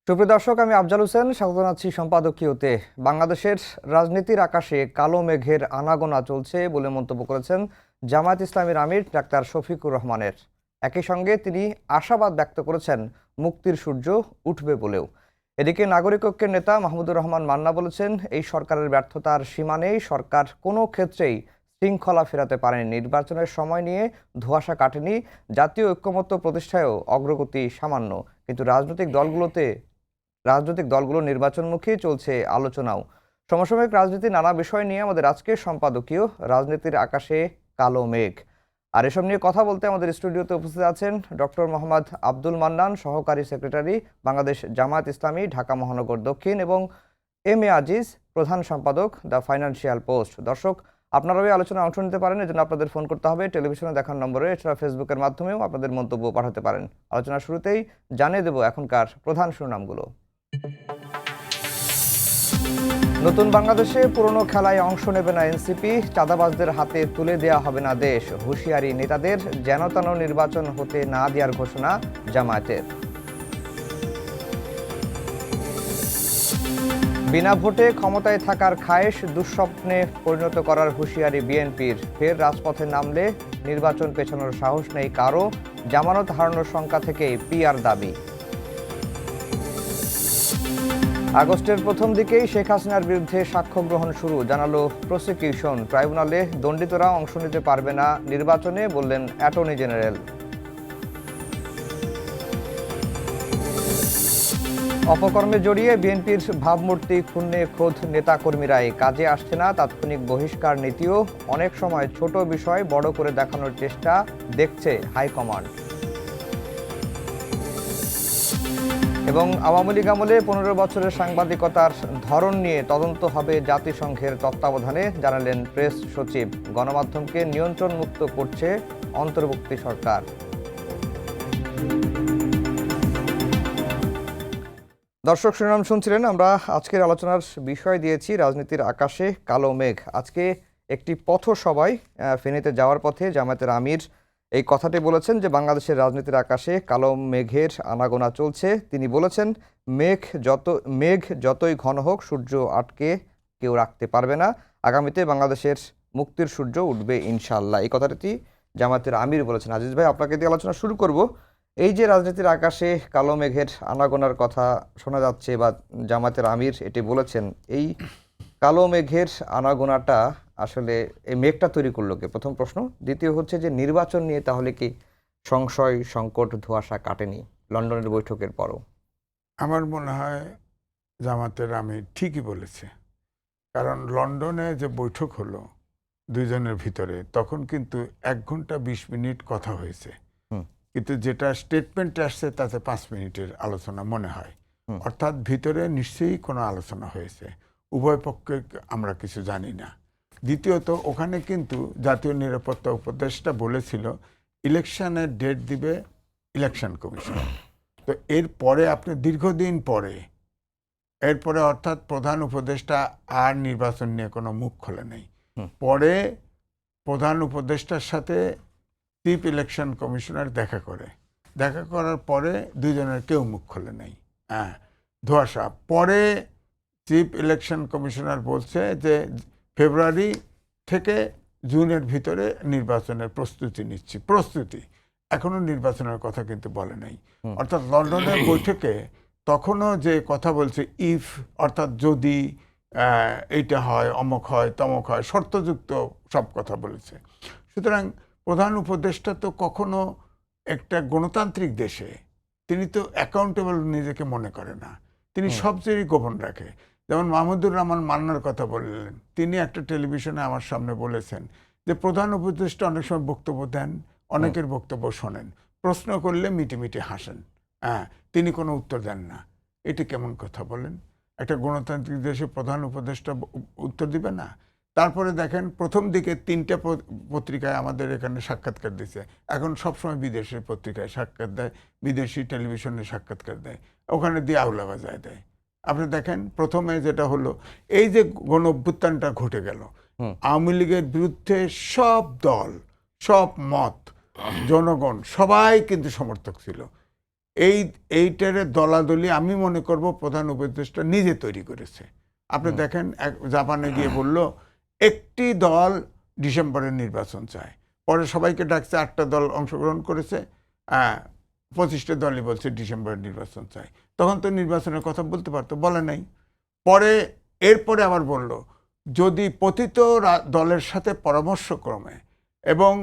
সুপ্রিয় দর্শক, আমি আফজাল হোসেন স্বাগত জানাচ্ছি সম্পাদকীয়তে। বাংলাদেশের রাজনীতির আকাশে কালো মেঘের আনাগোনা চলছে বলে মন্তব্য করেছেন জামায়াত ইসলামীর আমির ডাক্তার শফিকুর রহমানের। একই সঙ্গে তিনি আশাবাদ ব্যক্ত করেছেন মুক্তির সূর্য উঠবে বলেও। এদিকে নাগরিক ঐক্যের নেতা মাহমুদুর রহমান মান্না বলেছেন, এই সরকারের ব্যর্থতার সীমা নেই। সরকার কোনো ক্ষেত্রেই শৃঙ্খলা ফেরাতে পারেনি। নির্বাচনের সময় নিয়ে ধোঁয়াশা কাটেনি। জাতীয় ঐক্যমত্য প্রতিষ্ঠায়ও অগ্রগতি সামান্য, কিন্তু রাজনৈতিক দলগুলো নির্বাচনমুখী চলছে আলোচনাও। সমসাময়িক রাজনীতির নানা বিষয় নিয়ে আমাদের আজকের সম্পাদকীয় রাজনীতির আকাশে কালো মেঘ। আর এসব নিয়ে কথা বলতে আমাদের স্টুডিওতে উপস্থিত আছেন ডক্টর মোহাম্মদ আব্দুল মান্নান, সহকারী সেক্রেটারি, বাংলাদেশ জামায়াত ইসলামী, ঢাকা মহানগর দক্ষিণ, এবং এম এ আজিজ, প্রধান সম্পাদক, দ্য ফাইন্যান্সিয়াল পোস্ট। দর্শক, আপনারাও এই আলোচনায় অংশ নিতে পারেন। এজন্য আপনাদের ফোন করতে হবে টেলিভিশনে দেখার নম্বরে। এছাড়া ফেসবুকের মাধ্যমেও আপনাদের মন্তব্য পাঠাতে পারেন। আলোচনার শুরুতেই জানিয়ে দেব এখনকার প্রধান শিরোনামগুলো। নতুন বাংলাদেশে পুরনো খেলায় অংশ নেবে না এনসিপি। চাঁদাবাজদের হাতে তুলে দেয়া হবে না দেশ। হুঁশিয়ারি নেতাদের। যেনতেন নির্বাচন হতে না দেওয়ার ঘোষণা জামায়াতের। বিনা ভোটে ক্ষমতায় থাকার খায়েশ দুঃস্বপ্নে পরিণত করার হুঁশিয়ারি বিএনপির। ফের রাজপথে নামলে নির্বাচন পেছানোর সাহস নেই কারো। জামানত হারানোর শঙ্কা থেকেই পিআর দাবি। আগস্টের প্রথম দিকেই শেখ হাসিনার বিরুদ্ধে সাক্ষ্য গ্রহণ শুরু, জানালো প্রসিকিউশন। ট্রাইব্যুনালে দণ্ডিতরা অংশ নিতে পারবে না নির্বাচনে, বললেন অ্যাটর্নি জেনারেল। অপকর্মে জড়িয়ে বিএনপির ভাবমূর্তি ক্ষুণ্ণে খোদ নেতাকর্মীরাই। কাজে আসছে না তাৎক্ষণিক বহিষ্কার নীতিও। অনেক সময় ছোট বিষয় বড় করে দেখানোর চেষ্টা দেখছে হাইকমান্ড। এবং আওয়ামী লীগ আমলে 15 বছরের সাংবাদিকতার ধরন নিয়ে তদন্ত হবে জাতিসংঘের তত্ত্বাবধানে, জানালেন প্রেস সচিব। গণমাধ্যমকে নিয়ন্ত্রণ মুক্ত করছে অন্তর্বর্তী সরকার। দর্শক, শিরোনাম শুনছিলেন। আমরা আজকের আলোচনার বিষয় দিয়েছি রাজনীতির আকাশে কালো মেঘ। আজকে একটি পথসভায় ফেনীতে যাওয়ার পথে জামায়াতের আমির এই কথাটি বলেছেন যে বাংলাদেশের রাজনীতির আকাশে কালো মেঘের আনাগোনা চলছে। তিনি বলেছেন, মেঘ যতই ঘন হোক সূর্য আটকে কেউ রাখতে পারবে না। আগামীতে বাংলাদেশের মুক্তির সূর্য উঠবে ইনশাআল্লাহ। এই কথাটি জামায়াতের আমির বলেছেন। আজিজ ভাই, আপনাকে দিয়ে আলোচনা শুরু করব। এই যে রাজনীতির আকাশে কালো মেঘের আনাগোনার কথা শোনা যাচ্ছে বা জামায়াতের আমির এটি বলেছেন, এই কালো মেঘের আনাগোনাটা আসলে এই মেঘটা তৈরি করলো কে? প্রথম প্রশ্ন। দ্বিতীয় হচ্ছে যে নির্বাচন নিয়ে তাহলে কি সংশয়, সংকট, ধোঁয়াশা কাটেনি লন্ডনের বৈঠকের পরও? আমার মনে হয় জামাতের আমির ঠিকই বলেছে। কারণ লন্ডনে যে বৈঠক হলো দুইজনের ভিতরে, তখন কিন্তু 1 ঘন্টা 20 মিনিট কথা হয়েছে। কিন্তু যেটা স্টেটমেন্ট আসছে তাতে 5 মিনিটের আলোচনা মনে হয়। অর্থাৎ ভিতরে নিশ্চয়ই কোনো আলোচনা হয়েছে। উভয় পক্ষে আমরা কিছু জানি না। দ্বিতীয়ত, ওখানে কিন্তু জাতীয় নিরাপত্তা উপদেষ্টা বলেছিল ইলেকশনের ডেট দিবে ইলেকশন কমিশন। তো এরপরে আপনি দীর্ঘদিন পরে এরপরে অর্থাৎ প্রধান উপদেষ্টা আর নির্বাচন নিয়ে কোনো মুখ খোলে নেই। পরে প্রধান উপদেষ্টার সাথে চিফ ইলেকশন কমিশনার দেখা করার পরে দুইজনের কেউ মুখ খোলে নেই। ধোঁয়াশা। পরে চিফ ইলেকশন কমিশনার বলছে যে ফেব্রুয়ারি থেকে জুনের ভিতরে নির্বাচনের প্রস্তুতি এখনো নির্বাচনের কথা কিন্তু বলে নাই। অর্থাৎ লন্ডনের বৈঠকে তখনও যে কথা বলছে ইফ, অর্থাৎ যদি এইটা হয়, অমক হয়, তমক হয়, শর্তযুক্ত সব কথা বলেছে। সুতরাং প্রধান উপদেষ্টা তো কখনো একটা গণতান্ত্রিক দেশে তিনি তো অ্যাকাউন্টেবল নিজেকে মনে করে না। তিনি সবচেয়ে গোপন রাখে। যেমন মাহমুদুর রহমান মান্নার কথা বললেন, তিনি একটা টেলিভিশনে আমার সামনে বলেছেন যে প্রধান উপদেষ্টা অনেক সময় বক্তব্য দেন, অনেকের বক্তব্য শোনেন, প্রশ্ন করলে মিটি হাসেন, তিনি কোনো উত্তর দেন না। এটি কেমন কথা বলেন? একটা গণতান্ত্রিক দেশে প্রধান উপদেষ্টা উত্তর দিবে না? তারপরে দেখেন, প্রথম দিকে 3টে পত্রিকায় আমাদের এখানে সাক্ষাৎকার দিচ্ছে, এখন সবসময় বিদেশের পত্রিকায় সাক্ষাৎ দেয়, বিদেশি টেলিভিশনে সাক্ষাৎকার দেয়, ওখানে দিয়ে আউলা বাজায় দেয়। আপনি দেখেন, প্রথমে যেটা হলো, এই যে গণ অভ্যুত্থানটা ঘটে গেল, আওয়ামী লীগের বিরুদ্ধে সব দল, সব মত, জনগণ সবাই কিন্তু সমর্থক ছিল। এইটারে দলাদলি আমি মনে করব প্রধান উপদেষ্টা নিজে তৈরি করেছে। আপনি দেখেন জাপানে গিয়ে বলল একটি দল ডিসেম্বরের নির্বাচন চায়, পরে সবাইকে ডাকছে, 8টা দল অংশগ্রহণ করেছে, 25টা দলই বলছে ডিসেম্বরের নির্বাচন চায়। তখন তো নির্বাচনের কথা বলতে পারতো, বলে নাই। পরে এরপরে আবার বলল যদি পতিত দলের সাথে পরামর্শক্রমে এবং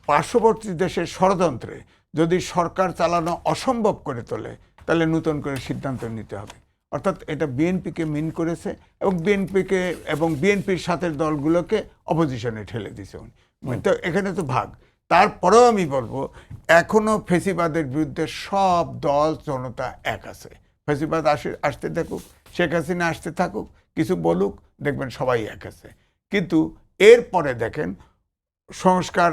পার্শ্ববর্তী দেশের ষড়যন্ত্রে যদি সরকার চালানো অসম্ভব করে তোলে তাহলে নতুন করে সিদ্ধান্ত নিতে হবে। অর্থাৎ এটা বিএনপিকে মিন করেছে এবং বিএনপির সাথে দলগুলোকে অপোজিশনে ঠেলে দিয়েছে উনি। তো এখানে তো ভাগ। তারপরেও আমি বলবো এখনো ফেসিবাদের বিরুদ্ধে সব দল জনতা এক আছে। ফেসিবাদ আসতে থাকুক, শেখ হাসিনা আসতে থাকুক, কিছু বলুক, দেখবেন সবাই এক আছে। কিন্তু এরপরে দেখেন সংস্কার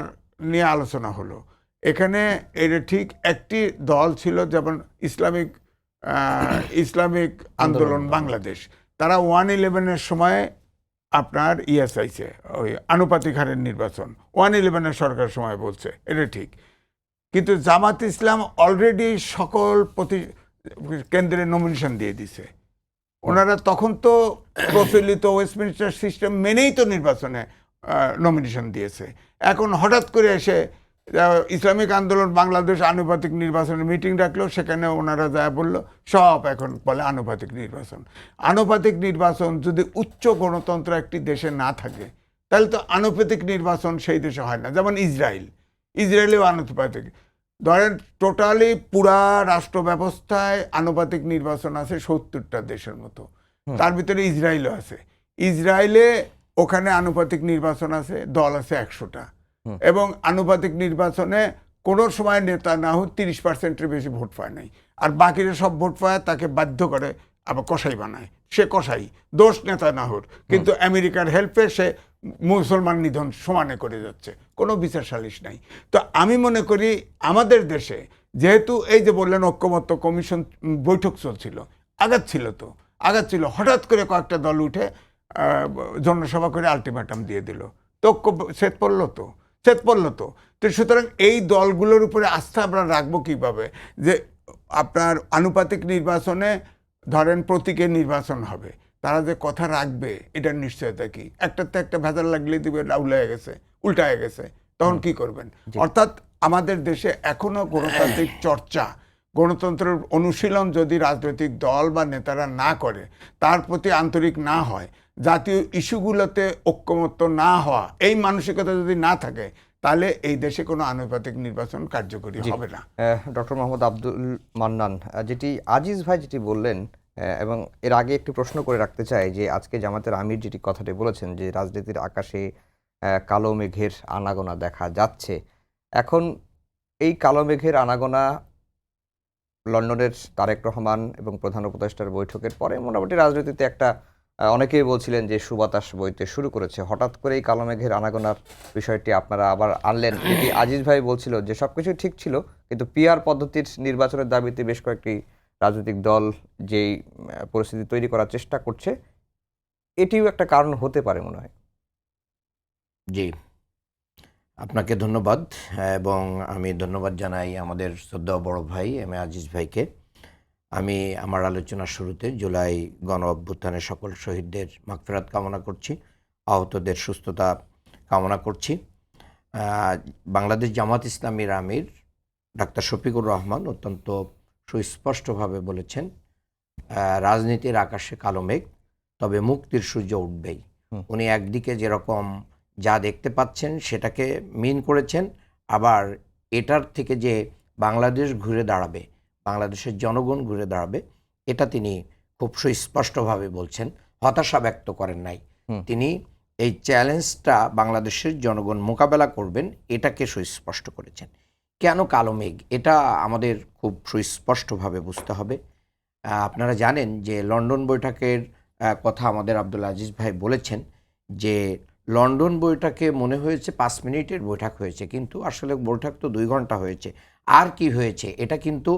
নিয়ে আলোচনা হলো, এখানে এটা ঠিক একটি দল ছিল যেমন ইসলামিক আন্দোলন বাংলাদেশ, তারা 1/11-এর সময় আপনার চাইছে ওই আনুপাতিক হারের নির্বাচন, 1/11-এর সরকার সময় বলছে, এটা ঠিক। কিন্তু জামাত ইসলাম অলরেডি সকল কেন্দ্রে নমিনেশন দিয়ে দিছে। ওনারা তখন তো প্রচলিত ওয়েস্টমিনিস্টার সিস্টেম মেনেই তো নির্বাচনে নমিনেশন দিয়েছে। এখন হঠাৎ করে এসে ইসলামিক আন্দোলন বাংলাদেশ আনুপাতিক নির্বাচনের মিটিং ডাকলো, সেখানে ওনারা যা বলল সব এখন বলে আনুপাতিক নির্বাচন। আনুপাতিক নির্বাচন যদি উচ্চ গণতন্ত্র একটি দেশে না থাকে তাহলে তো আনুপাতিক নির্বাচন সেই দেশে হয় না। যেমন ইসরায়েলেও আনুপাতিক, ধরেন টোটালি পুরা রাষ্ট্র ব্যবস্থায় আনুপাতিক নির্বাচন আছে 70টা দেশের মতো, তার ভিতরে ইসরায়েলও আছে। ইসরায়েলে ওখানে আনুপাতিক নির্বাচন আছে, দল আছে 100টা, এবং আনুপাতিক নির্বাচনে কোনো সময় নেতানিয়াহু 30%-এর বেশি ভোট পায় নাই, আর বাকিরা সব ভোট পায় তাকে বাধ্য করে আবার কসাই বানায়। সে কসাই, দোষ নেতানিয়াহুর, কিন্তু আমেরিকার হেল্পে সে মুসলমান নিধন সমানে করে যাচ্ছে, কোনো বিচার সালিশ নাই। তো আমি মনে করি আমাদের দেশে যেহেতু এই যে বললেন ঐক্যমত্য কমিশন বৈঠক চলছিল, আঘাত ছিল, হঠাৎ করে কয়েকটা দল উঠে জনসভা করে আলটিমেটাম দিয়ে দিল, তো ছেদ পড়লো তো। তো সুতরাং এই দলগুলোর উপরে আস্থা আমরা রাখবো কিভাবে যে আপনার আনুপাতিক নির্বাচনে ধরেন প্রতীকের নির্বাচন হবে, তারা যে কথা রাখবে এটার নিশ্চয়তা কি? একটাতে একটা ভেজাল লাগলে দিবে উল্টায় গেছে, তখন কি করবেন? অর্থাৎ আমাদের দেশে এখনো গণতান্ত্রিক চর্চা, গণতন্ত্রের অনুশীলন যদি রাজনৈতিক দল বা নেতারা না করে, তার প্রতি আন্তরিক না হয়, জাতীয় ইস্যুগুলোতে ঐক্যমত্য না হওয়া, এই মানসিকতা যদি না থাকে তাহলে এই দেশে কোনো আনুপাতিক নির্বাচন কার্যকরী হবে না। ডক্টর মোহাম্মদ আব্দুল মান্নান, যেটি আজিজ ভাই যেটি বললেন, এবং এর আগে একটি প্রশ্ন করে রাখতে চাই যে আজকে জামাতের আমির যেটি কথাটি বলেছেন যে রাজনীতির আকাশে কালো মেঘের আনাগোনা দেখা যাচ্ছে, এখন এই কালো মেঘের আনাগোনা লন্ডনের তারেক রহমান এবং প্রধান উপদেষ্টার বৈঠকের পরে মোটামুটি রাজনীতিতে একটা অনেকেই বলছিলেন যে সুবাতাস বইতে শুরু করেছে। হঠাৎ করে এই কালো মেঘের আনাগোনার বিষয়টি আপনারা আবার আনলেন, যেটি আজিজ ভাই বলছিল যে সবকিছু ঠিক ছিল, কিন্তু পিআর পদ্ধতির নির্বাচনের দাবিতে বেশ কয়েকটি রাজনৈতিক দল যেই পরিস্থিতি তৈরি করার চেষ্টা করছে, এটিও একটা কারণ হতে পারে মনে হয়। জি, আপনাকে ধন্যবাদ, এবং আমি ধন্যবাদ জানাই আমাদের শ্রদ্ধেয় বড় ভাই এম এ আজিজ ভাইকে। আমি আমার আলোচনার শুরুতে জুলাই গণ অভ্যুত্থানের সকল শহীদদের মাগফিরাত কামনা করছি, আহতদের সুস্থতা কামনা করছি। বাংলাদেশ জামাত ইসলামীর আমির ডাক্তার শফিকুর রহমান অত্যন্ত সুস্পষ্টভাবে বলেছেন, রাজনীতির আকাশে কালো মেঘ, তবে মুক্তির সূর্য উঠবেই। উনি একদিকে যেরকম যা দেখতে পাচ্ছেন সেটাকে মিন করেছেন, আবার এটার থেকে যে বাংলাদেশ ঘুরে দাঁড়াবে, বাংলাদেশের জনগণ ঘুরে দাঁড়াবে, এটা তিনি খুব সুস্পষ্টভাবে বলছেন, হতাশা ব্যক্ত করেন নাই। তিনি এই চ্যালেঞ্জটা বাংলাদেশের জনগণ মোকাবেলা করবেন এটাকে সুস্পষ্ট করেছেন। কেন কালো মেঘ, এটা আমাদের খুব সুস্পষ্টভাবে বুঝতে হবে। আপনারা জানেন যে লন্ডন বৈঠকের কথা আমাদের আব্দুল আজিজ ভাই বলেছেন যে লন্ডন বৈঠকে মনে হয়েছে 5 মিনিটের বৈঠক হয়েছে, কিন্তু আসলে বৈঠক তো 2 ঘন্টা হয়েছে। আর কি হয়েছে এটা কিন্তু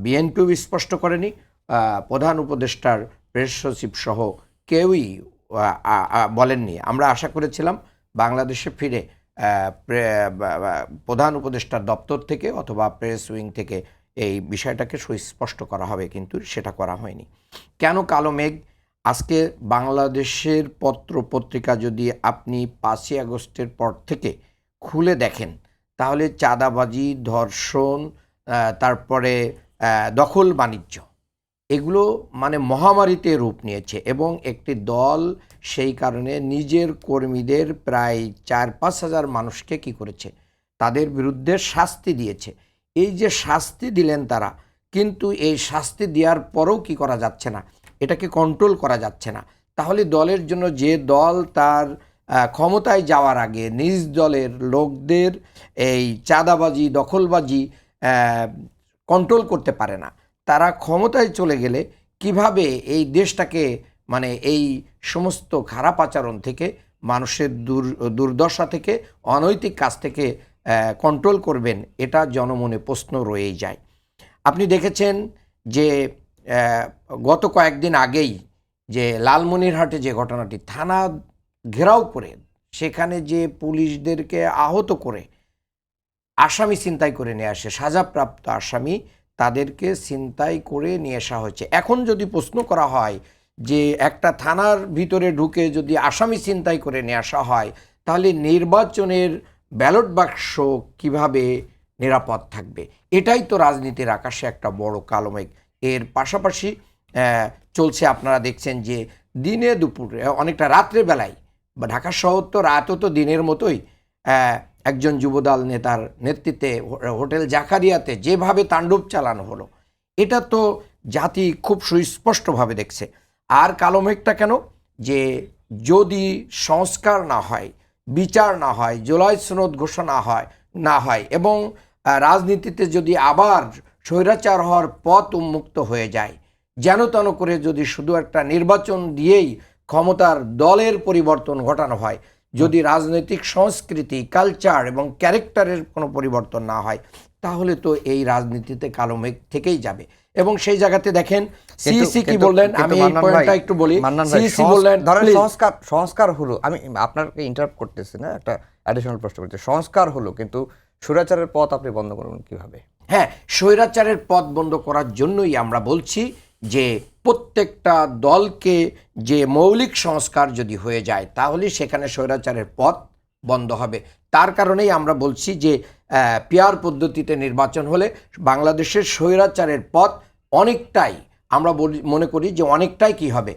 বিএনপিও স্পষ্ট করেনি, প্রধান উপদেষ্টার প্রেস সচিব সহ কেউই বলেননি। আমরা আশা করেছিলাম বাংলাদেশে ফিরে প্রধান উপদেষ্টার দপ্তর থেকে অথবা প্রেস উইং থেকে এই বিষয়টাকে সুস্পষ্ট করা হবে, কিন্তু সেটা করা হয়নি। কেন কালো মেঘ? আজকে বাংলাদেশের পত্র পত্রিকা যদি আপনি 5ই আগস্টের পর থেকে খুলে দেখেন, তাহলে চাঁদাবাজি, ধর্ষণ, তারপরে দখল বাণিজ্য, এগুলো মানে মহামারীতে রূপ নিয়েছে। এবং একটি দল সেই কারণে নিজের কর্মীদের প্রায় 4-5 হাজার মানুষকে কি করেছে, তাদের বিরুদ্ধে শাস্তি দিয়েছে। এই যে শাস্তি দিলেন তারা, কিন্তু এই শাস্তি দেওয়ার পরেও কি করা যাচ্ছে না, এটাকে কন্ট্রোল করা যাচ্ছে না। তাহলে দলের জন্য, যে দল তার ক্ষমতায় যাওয়ার আগে নিজ দলের লোকদের এই চাঁদাবাজি, দখলবাজি কন্ট্রোল করতে পারে না, তারা ক্ষমতায় চলে গেলে কিভাবে এই দেশটাকে মানে এই সমস্ত খারাপ আচরণ থেকে, মানুষের দুর্দশা থেকে, অনৈতিক কাজ থেকে কন্ট্রোল করবেন, এটা জনমনে প্রশ্ন রয়েই যায়। আপনি দেখেছেন যে গত কয়েকদিন আগেই যে লালমনিরহাটে যে ঘটনাটি, থানা ঘেরাও করে সেখানে যে পুলিশদেরকে আহত করে আসামি ছিনতাই করে নিয়ে আসে, সাজাপ্রাপ্ত আসামি, তাদেরকে ছিনতাই করে নিয়ে আসা হয়েছে। এখন যদি প্রশ্ন করা হয় যে একটা থানার ভিতরে ঢুকে যদি আসামি ছিনতাই করে নিয়ে আসা হয়, তাহলে নির্বাচনের ব্যালট বাক্স কিভাবে নিরাপদ থাকবে? এটাই তো রাজনীতির আকাশে একটা বড় কালো মেঘ। এর পাশাপাশি চলছে, আপনারা দেখছেন যে দিনে দুপুরে, অনেকটা রাত্রে বেলায়, বা ঢাকা শহর তো রাতও তো দিনের মতোই, একজন যুবদল নেতার নেতৃত্বে হোটেল জাকারিয়াতে যেভাবে তাণ্ডব চালানো হলো, এটা তো জাতি খুব সুস্পষ্টভাবে দেখছে। আর কালো মেঘটা কেন? যে যদি সংস্কার না হয়, বিচার না হয়, জুলাই সনদ ঘোষণা না হয় এবং রাজনীতিতে যদি আবার স্বৈরাচার হওয়ার পথ উন্মুক্ত হয়ে যায়, যেন তেন করে যদি শুধু একটা নির্বাচন দিয়েই ক্ষমতার দলের পরিবর্তন ঘটানো হয়, যদি রাজনৈতিক সংস্কৃতি, কালচার এবং ক্যারেক্টারের কোনো পরিবর্তন না হয়, তাহলে তো এই রাজনীতিতে কালো মেঘ থেকেই যাবে। এবং সেই জায়গাতে দেখেন সিইসি কি বললেন, আমি এই পয়েন্টটা একটু বলি। সিইসি বললেন, ধরেন সংস্কার হলো, আমি আপনাকে ইন্টারাপ্ট করতেছি না, একটা অ্যাডিশনাল প্রশ্ন করতে, সংস্কার হলো কিন্তু স্বৈরাচারের পথ আপনি বন্ধ করবেন কিভাবে? হ্যাঁ, স্বৈরাচারের পথ বন্ধ করার জন্যই আমরা বলছি যে প্রত্যেকটা দলকে যে মৌলিক সংস্কার যদি হয়ে যায়, তাহলে সেখানে স্বৈরাচারের পথ বন্ধ হবে। তার কারণেই আমরা বলছি যে পিআর পদ্ধতিতে নির্বাচন হলে বাংলাদেশের স্বৈরাচারের পথ অনেকটাই, আমরা মনে করি যে অনেকটাই কি হবে,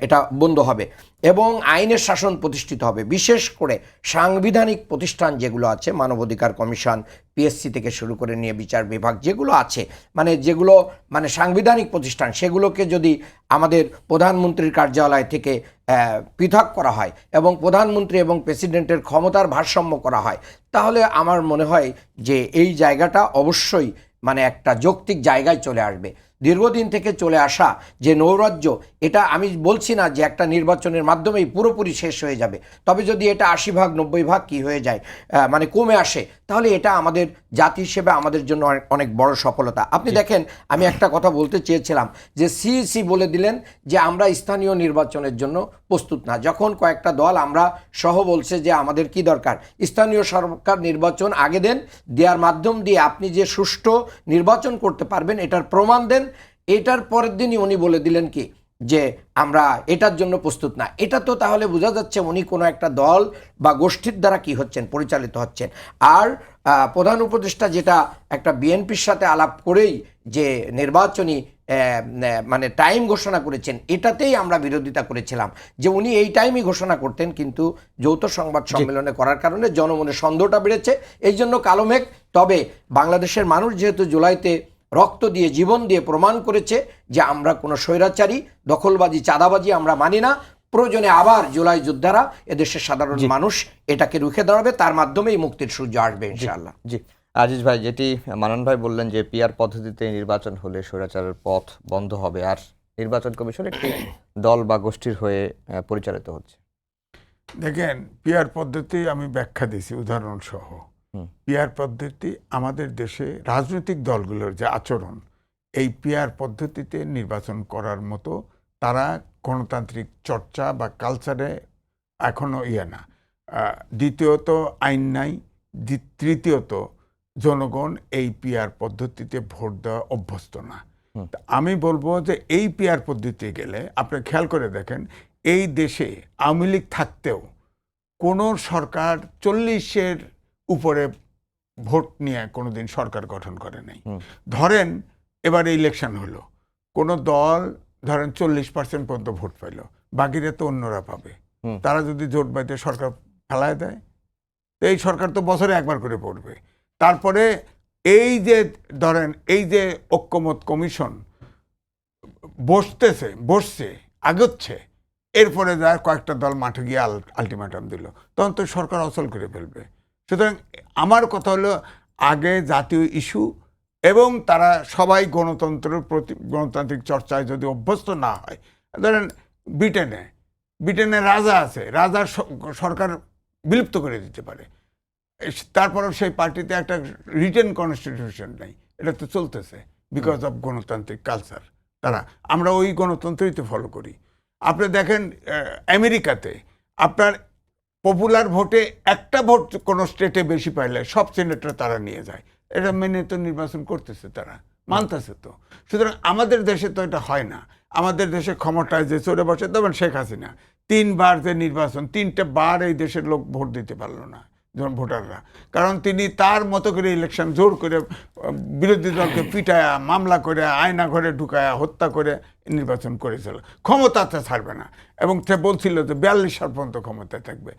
এটা বন্ধ হবে এবং আইনের শাসন প্রতিষ্ঠিত হবে। বিশেষ করে সাংবিধানিক প্রতিষ্ঠান যেগুলো আছে, মানবাধিকার কমিশন, পিএসসি থেকে শুরু করে নিয়ে বিচার বিভাগ যেগুলো আছে, মানে যেগুলো মানে সাংবিধানিক প্রতিষ্ঠান, সেগুলোকে যদি আমাদের প্রধানমন্ত্রীর কার্যালয় থেকে পৃথক করা হয় এবং প্রধানমন্ত্রী এবং প্রেসিডেন্টের ক্ষমতার ভারসাম্য করা হয়, তাহলে আমার মনে হয় যে এই জায়গাটা অবশ্যই মানে একটা যৌক্তিক জায়গায় চলে আসবে। দীর্ঘদিন থেকে চলে আসা যে নৈরাজ্য, এটা আমি বলছি না যে একটা নির্বাচনের মাধ্যমেই পুরোপুরি শেষ হয়ে যাবে, তবে যদি এটা 80 ভাগ 90 ভাগ কি হয়ে যায়, মানে কমে আসে, তাহলে এটা আমাদের জাতি হিসেবে আমাদের জন্য অনেক বড় সফলতা। আপনি দেখেন, আমি একটা কথা বলতে চেয়েছিলাম যে সিইসি বলে দিলেন যে আমরা স্থানীয় নির্বাচনের জন্য প্রস্তুত না। যখন কয়েকটা দল আমরা সহ বলছে যে আমাদের কি দরকার, স্থানীয় সরকার নির্বাচন আগে দেন, দেওয়ার মাধ্যম দিয়ে আপনি যে সুষ্ঠু নির্বাচন করতে পারবেন এটার প্রমাণ দেন, এটার পরের দিনই উনি বলে দিলেন কি যে আমরা এটার জন্য প্রস্তুত না। এটা তো তাহলে বোঝা যাচ্ছে উনি কোনো একটা দল বা গোষ্ঠীর দ্বারা কি হচ্ছেন, পরিচালিত হচ্ছেন। আর প্রধান উপদেষ্টা যেটা একটা বিএনপির সাথে আলাপ করেই যে নির্বাচনী মানে টাইম ঘোষণা করেছেন, এটাতেই আমরা বিরোধিতা করেছিলাম যে উনি এই টাইমই ঘোষণা করতেন, কিন্তু যৌথ সংবাদ সম্মেলনে করার কারণে জনমনে সন্দেহটা বেড়েছে, এই জন্য কালো মেঘ। তবে বাংলাদেশের মানুষ যেহেতু জুলাইতে রক্ত দিয়ে, জীবন দিয়ে প্রমাণ করেছে যে আমরা কোনো স্বৈরাচারী, দখলবাজি, চাঁদাবাজি আমরা মানি না, প্রয়োজনে আবার জুলাই যোদ্ধারা, এদেশের সাধারণ মানুষ এটাকে রুখে দাঁড়াবে, তার মাধ্যমেই মুক্তির সূর্য আসবে ইনশাআল্লাহ। জি আজিজ ভাই, যেটি মানান ভাই বললেন যে পিআর পদ্ধতিতে নির্বাচন হলে স্বৈরাচারের পথ বন্ধ হবে, আর নির্বাচন কমিশন একটি দল বা গোষ্ঠীর হয়ে পরিচালিত হচ্ছে। দেখেন, পিআর পদ্ধতি আমি ব্যাখ্যা দিয়েছি উদাহরণ সহ। পিআর পদ্ধতি আমাদের দেশে রাজনৈতিক দলগুলোর যে আচরণ, এই পিআর পদ্ধতিতে নির্বাচন করার মতো তারা গণতান্ত্রিক চর্চা বা কালচারে এখনো না। দ্বিতীয়ত আইন নাই, তৃতীয়ত জনগণ এই পিআর পদ্ধতিতে ভোট দেওয়া অভ্যস্ত না। তা আমি বলবো যে এই পিআর পদ্ধতিতে গেলে আপনি খেয়াল করে দেখেন, এই দেশে আওয়ামী লীগ থাকতেও কোনো সরকার 40-এর উপরে ভোট নিয়ে কোনোদিন সরকার গঠন করে নাই। ধরেন এবারে ইলেকশন হলো, কোনো দল ধরেন 40% পর্যন্ত ভোট পাইল, বাকিরা তো অন্যরা পাবে। তারা যদি জোট বাইতে সরকার ফেলায় দেয়, তো এই সরকার তো বছরে একবার করে পড়বে। তারপরে এই যে ধরেন এই যে ঐক্যমত কমিশন বসছে আগোচ্ছে, এরপরে যায় কয়েকটা দল মাঠে গিয়ে আলটিমেটাম দিল, তখন তো সরকার অচল করে ফেলবে। সুতরাং আমার কথা হলো, আগে জাতীয় ইস্যু এবং তারা সবাই গণতন্ত্রের প্রতি, গণতান্ত্রিক চর্চায় যদি অভ্যস্ত না হয়, ধরেন ব্রিটেনে রাজা আছে, রাজার সরকার বিলুপ্ত করে দিতে পারে, তারপরেও সেই পার্টিতে একটা রিটেন কনস্টিটিউশন নেই, এটা তো চলতেছে বিকজ অফ গণতান্ত্রিক কালচার। আমরা ওই গণতন্ত্রই তো ফলো করি। আপনি দেখেন আমেরিকাতে আপনার পপুলার ভোটে একটা ভোট কোনো স্টেটে বেশি পাইলে সব সিনেটর তারা নিয়ে যায়, এটা মেনে তো নির্বাচন করতেছে, তারা মানতেছে তো। সুতরাং আমাদের দেশে তো এটা হয় না। আমাদের দেশে ক্ষমতায় যে চড়ে বসে, তখন শেখ হাসিনা 3 বার যে নির্বাচন, 3টে বার এই দেশের লোক ভোট দিতে পারলো না, যেমন ভোটাররা, কারণ তিনি তার মতো করে ইলেকশন জোর করে বিরোধী দলকে পিটায়া, মামলা করে, আয়না ঘরে ঢুকায়া, হত্যা করে নির্বাচন করেছিল। ক্ষমতাতে ছাড়বে না, এবং সে বলছিল যে 42 সাল পর্যন্ত ক্ষমতায় থাকবে।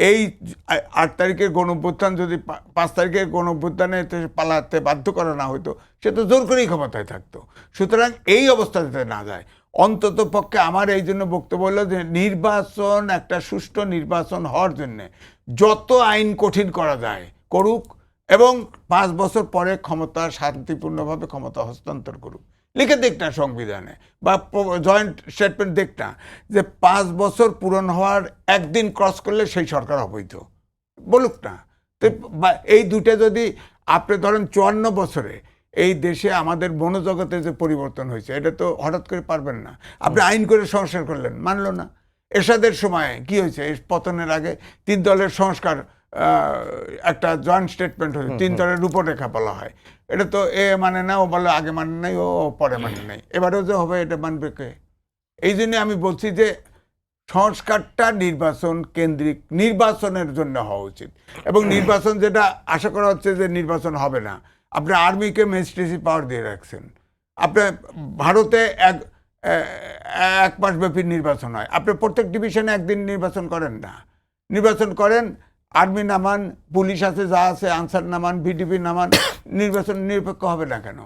এই 8 তারিখের গণঅভ্যুত্থান যদি 5 তারিখের গণঅভ্যুত্থানে পালাতে বাধ্য করা না হতো, সে তো জোর করেই ক্ষমতায় থাকতো। সুতরাং এই অবস্থা যাতে না যায়, অন্তত পক্ষে আমার এই জন্য বক্তব্য হলো যে নির্বাচন, একটা সুষ্ঠু নির্বাচন হওয়ার জন্যে যত আইন কঠিন করা যায় করুক, এবং 5 বছর পরে ক্ষমতা শান্তিপূর্ণভাবে ক্ষমতা হস্তান্তর করুক। লিখে দেখ না সংবিধানে, বা জয়েন্ট স্টেটমেন্ট দেখ না যে 5 বছর পূরণ হওয়ার একদিন ক্রস করলে সেই সরকার অবৈধ, বলুক না। তো এই দুটো যদি আপনি ধরেন 54 বছরে এই দেশে আমাদের মনোজগতে যে পরিবর্তন হয়েছে, এটা তো হঠাৎ করে পারবেন না। আপনি আইন করে সংস্কার করলেন, মানলো না। এরশাদের সময় কি হয়েছে, এর পতনের আগে 3 দলের সংস্কার, একটা জয়েন্ট স্টেটমেন্ট হয়েছে, 3 দলের রূপরেখা বলা হয়। এটা তো এ মানে না, ও বলে আগে মানে নাই, ও পরে মানে নাই, এবারেও যে হবে এটা মানবে কে? এই জন্য আমি বলছি যে সংস্কারটা নির্বাচন কেন্দ্রিক, নির্বাচনের জন্য হওয়া উচিত। এবং নির্বাচন যেটা আশা করা হচ্ছে যে নির্বাচন হবে না, আপনি আর্মিকে ম্যাজিস্ট্রেসি পাওয়ার দিয়ে রাখছেন। আপনি ভারতে এক মাস ব্যাপী নির্বাচন হয়, আপনি প্রত্যেক ডিভিশনে একদিন নির্বাচন করেন না, নির্বাচন করেন, আর্মি নামান, পুলিশ আছে, যা আছে, আনসার নামান, ভিডিপি নামান, নির্বাচন নিরপেক্ষ হবে না কেন?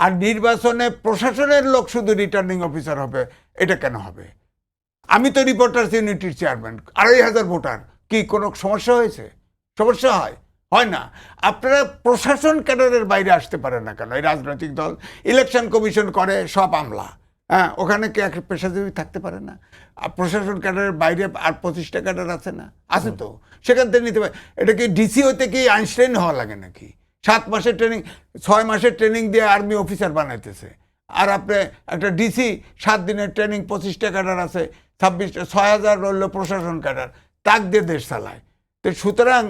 আর নির্বাচনে প্রশাসনের লোক শুধু রিটার্নিং অফিসার হবে, এটা কেন হবে? আমি তো রিপোর্টার্স ইউনিটির চেয়ারম্যান, 2500 ভোটার, কি কোনো সমস্যা হয়েছে? সমস্যা হয় না। আপনারা প্রশাসন ক্যাডারের বাইরে আসতে পারেন না কেন? এই রাজনৈতিক দল ইলেকশন কমিশন করে, সব আমলা, হ্যাঁ, ওখানে কি এক পেশাজীবী থাকতে পারে না? আর প্রশাসন ক্যাডারের বাইরে আর 25টা ক্যাডার আছে না? আছে তো, সেখান থেকে নিতে পারে। এটা কি ডিসি হইতে কি আইনস্টাইন হওয়া লাগে নাকি? 7 মাসের ট্রেনিং, 6 মাসের ট্রেনিং দিয়ে আর্মি অফিসার বানাইতেছে। আর আপনি একটা ডিসি 7 দিনের ট্রেনিং, 25টা ক্যাডার আছে, 6000 রইল প্রশাসন ক্যাডার, তাক দিয়ে দেশ চালায়। তো সুতরাং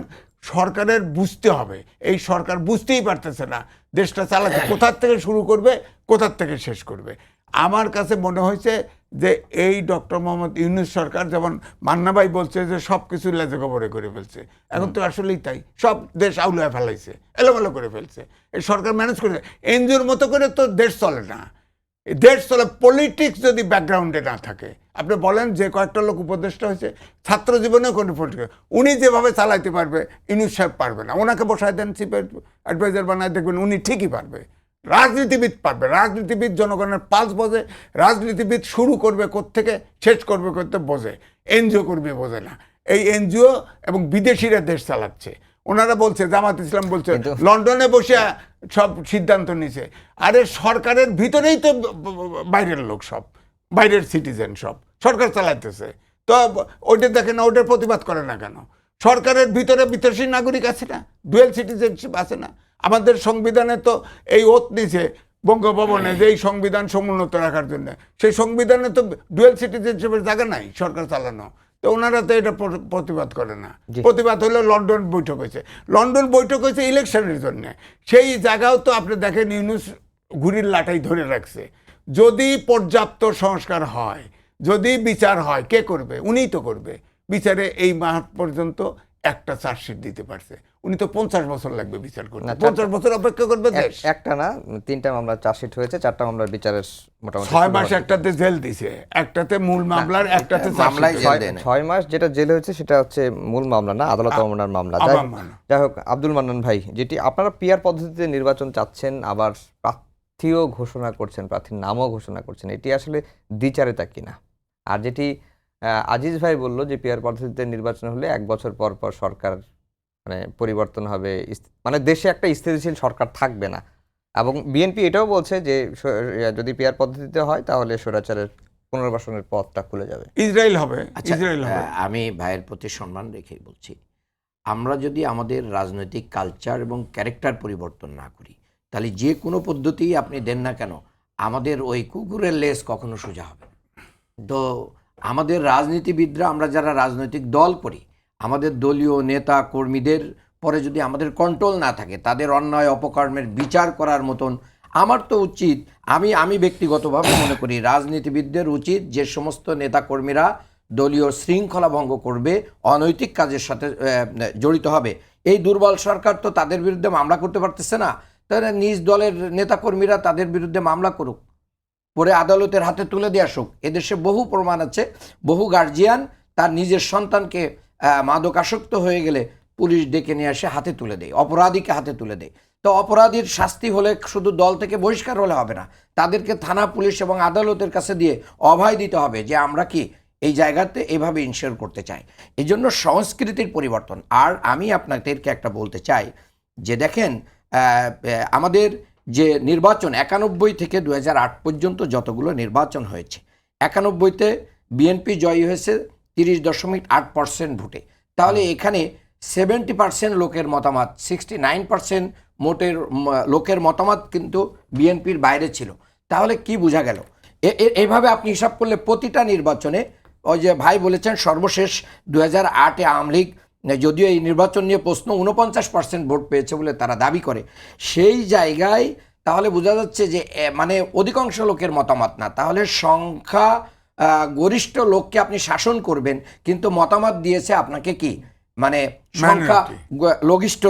সরকারের বুঝতে হবে, এই সরকার বুঝতেই পারতেছে না দেশটা চালাতে, কোথার থেকে শুরু করবে, কোথার থেকে শেষ করবে। আমার কাছে মনে হয়েছে যে এই ডক্টর মোহাম্মদ ইউনূস সরকার, যেমন মান্না ভাই বলছে যে সব কিছু লেজে গোবরে করে ফেলছে, এখন তো আসলেই তাই, সব দেশ আউলায় ফেলাইছে, এলোমেলো করে ফেলছে। এই সরকার ম্যানেজ করে, এনজিওর মতো করে তো দেশ চলে না। দেশ চলে পলিটিক্স যদি ব্যাকগ্রাউন্ডে না থাকে। আপনি বলেন যে কয়েকটা লোক উপদেষ্টা হয়েছে, ছাত্র জীবনেও কোনো পলিটিক্স, উনি যেভাবে চালাইতে পারবে ইউনূস সাহেব পারবে না। ওনাকে বসায় দেন চিফ অ্যাডভাইজার বানায়, দেখবেন উনি ঠিকই পারবে। রাজনীতিবিদ পারবে, রাজনীতিবিদ জনগণের পালস বোঝে, রাজনীতিবিদ শুরু করবে কোত্থেকে, শেষ করবে করতে বোঝে, এনজিও করবে বোঝে না। এই এনজিও এবং বিদেশিরা দেশ চালাচ্ছে। ওনারা বলছে, জামাত ইসলাম বলছে লন্ডনে বসে সব সিদ্ধান্ত নিছে। আরে সরকারের ভিতরেই তো বাইরের লোক, সব বাইরের সিটিজেন, সব সরকার চালাইতেছে। তো ওইটা দেখে না, ওইটার প্রতিবাদ করে না কেন? সরকারের ভিতরে বিদেশি নাগরিক আছে না, ডুয়েল সিটিজেনশিপ আছে না? আমাদের সংবিধানে তো এই ওত নিছে বঙ্গভবনে যে এই সংবিধান সমুন্নত রাখার জন্য, সেই সংবিধানে তো ডুয়েল সিটিজেনশিপের জায়গা নাই সরকার চালানো। তো ওনারা তো এটা প্রতিবাদ করে না। জি। প্রতিবাদ হলো লন্ডন বৈঠক হয়েছে, লন্ডন বৈঠক হয়েছে ইলেকশনের জন্য। সেই জায়গাও তো আপনি দেখেন ইউনূস ঘুড়ির লাটাই ধরে রাখছে। যদি পর্যাপ্ত সংস্কার হয়, যদি বিচার হয়, কে করবে? উনিই তো করবে। বিচারে এই মাস পর্যন্ত একটা চার্জশিট দিতে পারছে। উনি তো 50 বছর লাগবে বিচার করতে। না, 50 বছর অপেক্ষা করবে দেশ। একটা না, 3টা মামলা চার্জশিট হয়েছে, 4টা মামলার বিচারের মোটামুটি 6 মাস একটাতে জেল দিছে, একটাতে মূল মামলার, একটাতে মামলায় চার্জশিট। জেল দেয় না। 6 মাস যেটা জেল হয়েছে সেটা হচ্ছে মূল মামলা না, আদালত অবমাননার মামলা। যাই হোক আব্দুল মান্নান ভাই, যেটি আপনারা পিআর পদ্ধতিতে নির্বাচন চাচ্ছেন, আবার প্রার্থীও ঘোষণা করছেন, প্রার্থীর নামও ঘোষণা করছেন, এটি আসলে দ্বিচারিতা কিনা? আর যেটি আজিজ ভাই বলল যে পিআর পদ্ধতিতে নির্বাচন হলে 1 বছর পর পর সরকার মানে পরিবর্তন হবে, মানে দেশে একটা স্থিতিশীল সরকার থাকবে না, এবং বিএনপি এটাও বলছে যে যদি পিআর পদ্ধতিতে হয় তাহলে স্বৈরাচারের পুনর্বাসনের পথটা খুলে যাবে। ইসরায়েল হবে, আচ্ছা, ইসরায়েল হবে। আমি ভাইয়ের প্রতি সম্মান রেখেই বলছি, আমরা যদি আমাদের রাজনৈতিক কালচার এবং ক্যারেক্টার পরিবর্তন না করি, তাহলে যে কোনো পদ্ধতি আপনি দেন না কেন, আমাদের ওই কুকুরের লেজ কখনো সোজা হবে না। তো আমাদের রাজনীতিবিদরা, আমরা যারা রাজনৈতিক দল করি, আমাদের দলীয় নেতা কর্মীদের পরে যদি আমাদের কন্ট্রোল না থাকে, তাদের অন্যায় অপকর্মের বিচার করার মতন আমার তো উচিত, আমি ব্যক্তিগতভাবে মনে করি রাজনীতিবিদদের উচিত যে সমস্ত নেতাকর্মীরা দলীয় শৃঙ্খলা ভঙ্গ করবে, অনৈতিক কাজের সাথে জড়িত হবে, এই দুর্বল সরকার তো তাদের বিরুদ্ধে মামলা করতে পারতেছে না, তারা নিজ দলের নেতাকর্মীরা তাদের বিরুদ্ধে মামলা করুক, পরে আদালতের হাতে তুলে দিয়ে আসুক। এদেশে বহু প্রমাণ আছে, বহু গার্জিয়ান তার নিজের সন্তানকে মাদকাসক্ত হয়ে গেলে পুলিশ ডেকে নিয়ে আসে, হাতে তুলে দেয়, অপরাধীকে হাতে তুলে দেয়। তো অপরাধীর শাস্তি হলে শুধু দল থেকে বহিষ্কার হলে হবে না, তাদেরকে থানা, পুলিশ এবং আদালতের কাছে দিয়ে অভয় দিতে হবে যে আমরা কি এই জায়গাতে এভাবে ইনশিওর করতে চাই। এই জন্য সংস্কৃতির পরিবর্তন। আর আমি আপনাদেরকে একটা বলতে চাই যে দেখেন, আমাদের যে নির্বাচন 91 থেকে 2008 পর্যন্ত যতগুলো নির্বাচন হয়েছে, 91তে বিএনপি জয়ী হয়েছে 30.8% ভোটে। তাহলে এখানে 70% লোকের মতামত, 69% মোটের লোকের মতামত কিন্তু বিএনপির বাইরে ছিল। তাহলে কি বোঝা গেল? এইভাবে আপনি হিসাব করলে প্রতিটা নির্বাচনে, ওই যে ভাই বলেছেন সর্বশেষ 2008-এ আওয়ামী লীগ, যদিও এই নির্বাচন নিয়ে প্রশ্ন, 49% ভোট পেয়েছে বলে তারা দাবি করে, সেই জায়গায় তাহলে বোঝা যাচ্ছে যে মানে অধিকাংশ লোকের মতামত না, তাহলে সংখ্যা গরিষ্ঠ লোককে আপনি শাসন করবেন, কিন্তু মতামত দিয়েছে আপনাকে কি মানে সংখ্যা লঘিষ্ঠ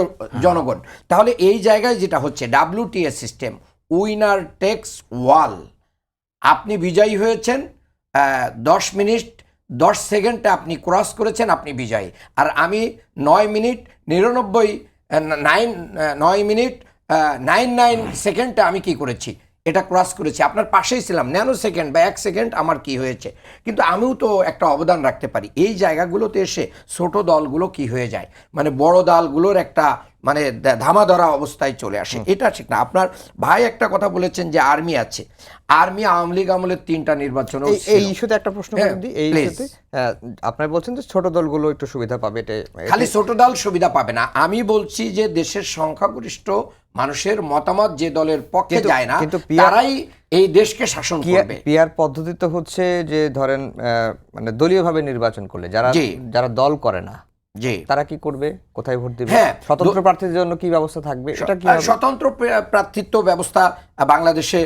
জনগণ। তাহলে এই জায়গায় যেটা হচ্ছে WTA সিস্টেম, উইনার টেক্স ওয়াল, আপনি বিজয়ী হয়েছেন, 10 মিনিট 10 সেকেন্ডে আপনি ক্রস করেছেন, আপনি বিজয়ী। আর আমি 9 মিনিট 99 সেকেন্ডে আমি কি করেছি, এটা ক্রস করেছি, আপনার পাশেই ছিলাম, ন্যানো সেকেন্ড বা 1 সেকেন্ড আমার কি হয়েছে, কিন্তু আমিও তো একটা অবদান রাখতে পারি। এই জায়গাগুলোতে এসে ছোট দলগুলো কি হয়ে যায়, মানে বড় দলগুলোর একটা মানে ধামাধরা অবস্থায় চলে আসে, এটা ঠিক না। আপনার ভাই একটা কথা বলেছেন যে আর্মি আছে, আর্মি আওয়ামী লীগ আমলের 3টা নির্বাচন, এই ইস্যুতে একটা প্রশ্ন করে দিই। এই ইস্যুতে আপনারা বলছেন যে ছোট দলগুলো একটু সুবিধা পাবে, খালি ছোট দল সুবিধা পাবে না, আমি বলছি যে দেশের সংখ্যাগরিষ্ঠ মানুষের মতামত যে দলের পক্ষে যায় না, তারাই এই দেশকে শাসন করবে। পিআর পদ্ধতি তো হচ্ছে যে ধরেন মানে দলীয়ভাবে নির্বাচন করলে যারা দল করে না, জি, তারা কি করবে, কোথায় ভোট দিবে? হ্যাঁ, স্বতন্ত্র প্রার্থীদের জন্য কি ব্যবস্থা থাকবে? এটা কি স্বতন্ত্র প্রার্থিত্ব ব্যবস্থা বাংলাদেশে